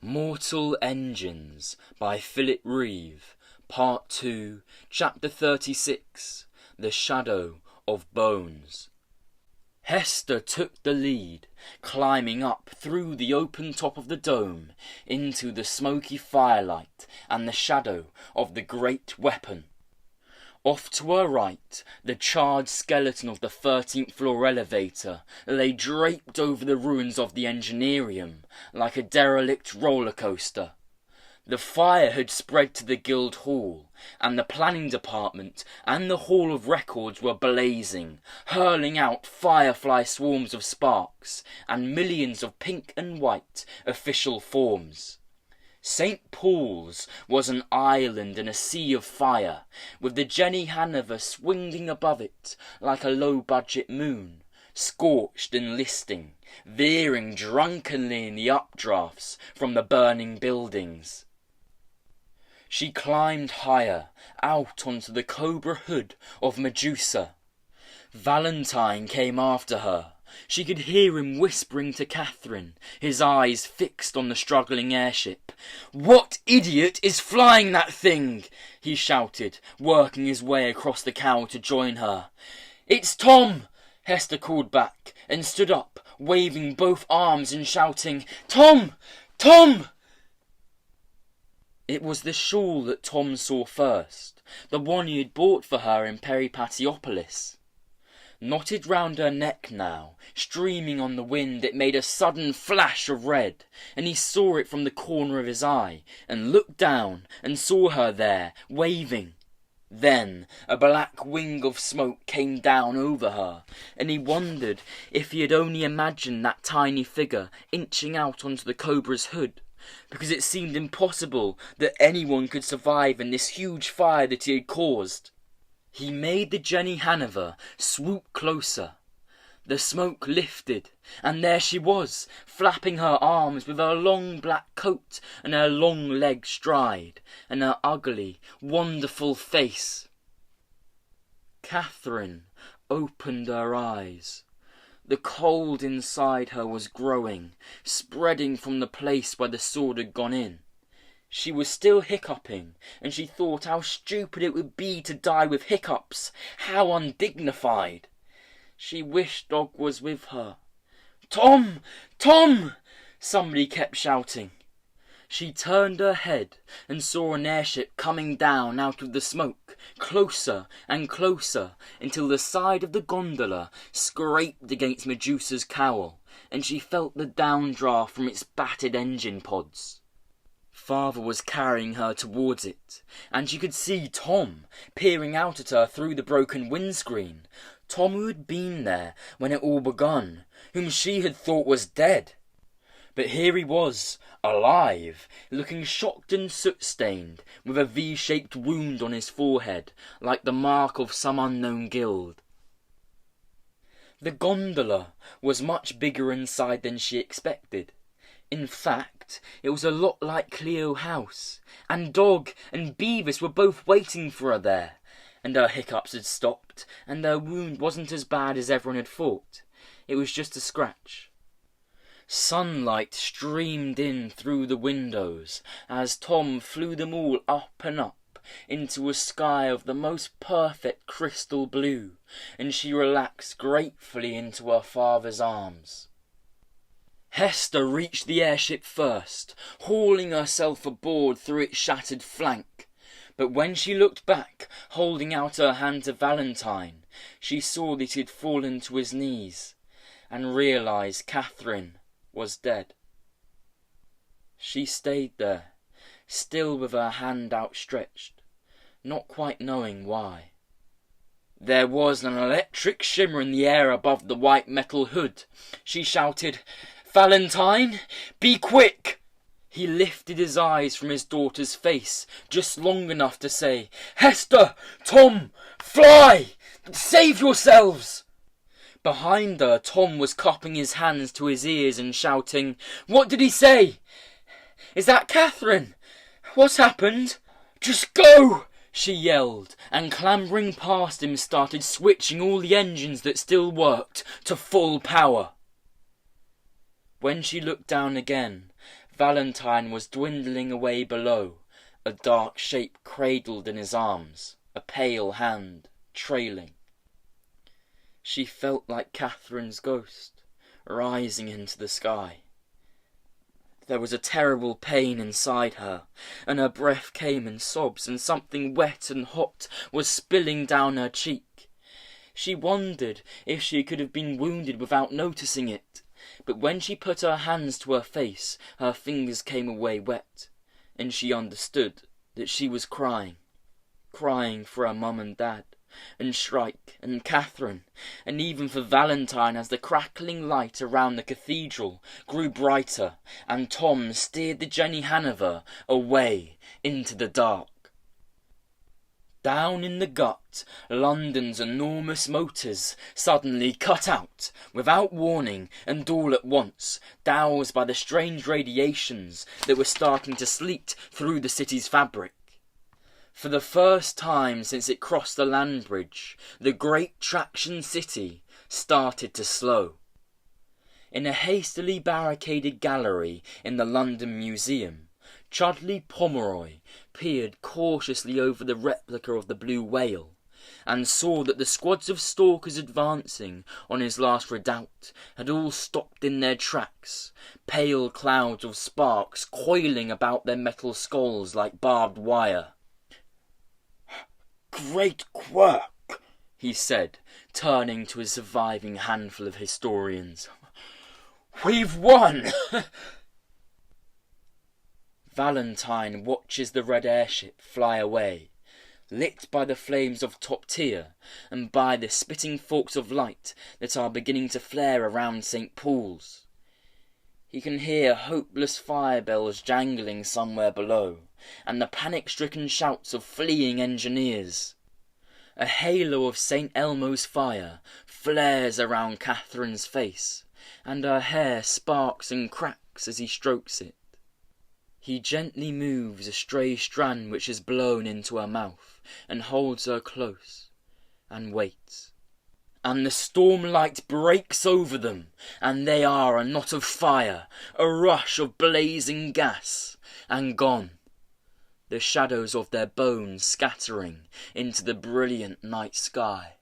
Mortal Engines by Philip Reeve, Part 2, Chapter 36, The Shadow of Bones. Hester took the lead, climbing up through the open top of the dome into the smoky firelight and the shadow of the great weapon. Off to her right, the charred skeleton of the 13th floor elevator lay draped over the ruins of the engineerium like a derelict roller coaster. The fire had spread to the guild hall, and the planning department and the hall of records were blazing, hurling out firefly swarms of sparks and millions of pink and white official forms. St. Paul's was an island in a sea of fire, with the Jenny Hanover swinging above it like a low-budget moon, scorched and listing, veering drunkenly in the updrafts from the burning buildings. She climbed higher, out onto the cobra hood of Medusa. Valentine came after her. She could hear him whispering to Catherine, his eyes fixed on the struggling airship. "What idiot is flying that thing?" he shouted, working his way across the cow to join her. "It's Tom!" Hester called back, and stood up, waving both arms and shouting, "Tom! Tom!" It was the shawl that Tom saw first, the one he had bought for her in Peripatiopolis. Knotted round her neck now, streaming on the wind, it made a sudden flash of red, and he saw it from the corner of his eye, and looked down, and saw her there, waving. Then a black wing of smoke came down over her, and he wondered if he had only imagined that tiny figure inching out onto the cobra's hood, because it seemed impossible that anyone could survive in this huge fire that he had caused. He made the Jenny Hanover swoop closer. The smoke lifted, and there she was, flapping her arms with her long black coat and her long leg stride, and her ugly, wonderful face. Catherine opened her eyes. The cold inside her was growing, spreading from the place where the sword had gone in. She was still hiccuping, and she thought how stupid it would be to die with hiccups, how undignified. She wished Dog was with her. "Tom! Tom!" somebody kept shouting. She turned her head and saw an airship coming down out of the smoke, closer and closer, until the side of the gondola scraped against Medusa's cowl, and she felt the downdraft from its battered engine pods. Father was carrying her towards it, and she could see Tom peering out at her through the broken windscreen. Tom who had been there when it all begun, whom she had thought was dead. But here he was, alive, looking shocked and soot-stained, with a V-shaped wound on his forehead, like the mark of some unknown guild. The gondola was much bigger inside than she expected. In fact, it was a lot like Cleo House, and Dog and Beavis were both waiting for her there, and her hiccups had stopped, and her wound wasn't as bad as everyone had thought. It was just a scratch. Sunlight streamed in through the windows as Tom flew them all up and up into a sky of the most perfect crystal blue, and she relaxed gratefully into her father's arms. Hester reached the airship first, hauling herself aboard through its shattered flank. But when she looked back, holding out her hand to Valentine, she saw that he had fallen to his knees, and realised Catherine was dead. She stayed there, still with her hand outstretched, not quite knowing why. There was an electric shimmer in the air above the white metal hood. She shouted, "Valentine, be quick!" He lifted his eyes from his daughter's face just long enough to say, "Hester! Tom! Fly! Save yourselves!" Behind her, Tom was cupping his hands to his ears and shouting, "What did he say? Is that Catherine? What's happened?" "Just go!" she yelled, and clambering past him started switching all the engines that still worked to full power. When she looked down again, Valentine was dwindling away below, a dark shape cradled in his arms, a pale hand trailing. She felt like Catherine's ghost, rising into the sky. There was a terrible pain inside her, and her breath came in sobs, and something wet and hot was spilling down her cheek. She wondered if she could have been wounded without noticing it, but when she put her hands to her face, her fingers came away wet, and she understood that she was crying for her mum and dad, and Shrike and Catherine, and even for Valentine as the crackling light around the cathedral grew brighter, and Tom steered the Jenny Hanover away into the dark. Down in the gut, London's enormous motors suddenly cut out, without warning and all at once, doused by the strange radiations that were starting to sleet through the city's fabric. For the first time since it crossed the land bridge, the great traction city started to slow. In a hastily barricaded gallery in the London Museum, Chudley Pomeroy peered cautiously over the replica of the blue whale, and saw that the squads of stalkers advancing on his last redoubt had all stopped in their tracks, pale clouds of sparks coiling about their metal skulls like barbed wire. "Great work," he said, turning to his surviving handful of historians. "We've won!" Valentine watches the red airship fly away, lit by the flames of Top Tier and by the spitting forks of light that are beginning to flare around St. Paul's. He can hear hopeless fire bells jangling somewhere below, and the panic-stricken shouts of fleeing engineers. A halo of St. Elmo's fire flares around Catherine's face, and her hair sparks and cracks as he strokes it. He gently moves a stray strand which is blown into her mouth, and holds her close, and waits. And the stormlight breaks over them, and they are a knot of fire, a rush of blazing gas, and gone, the shadows of their bones scattering into the brilliant night sky.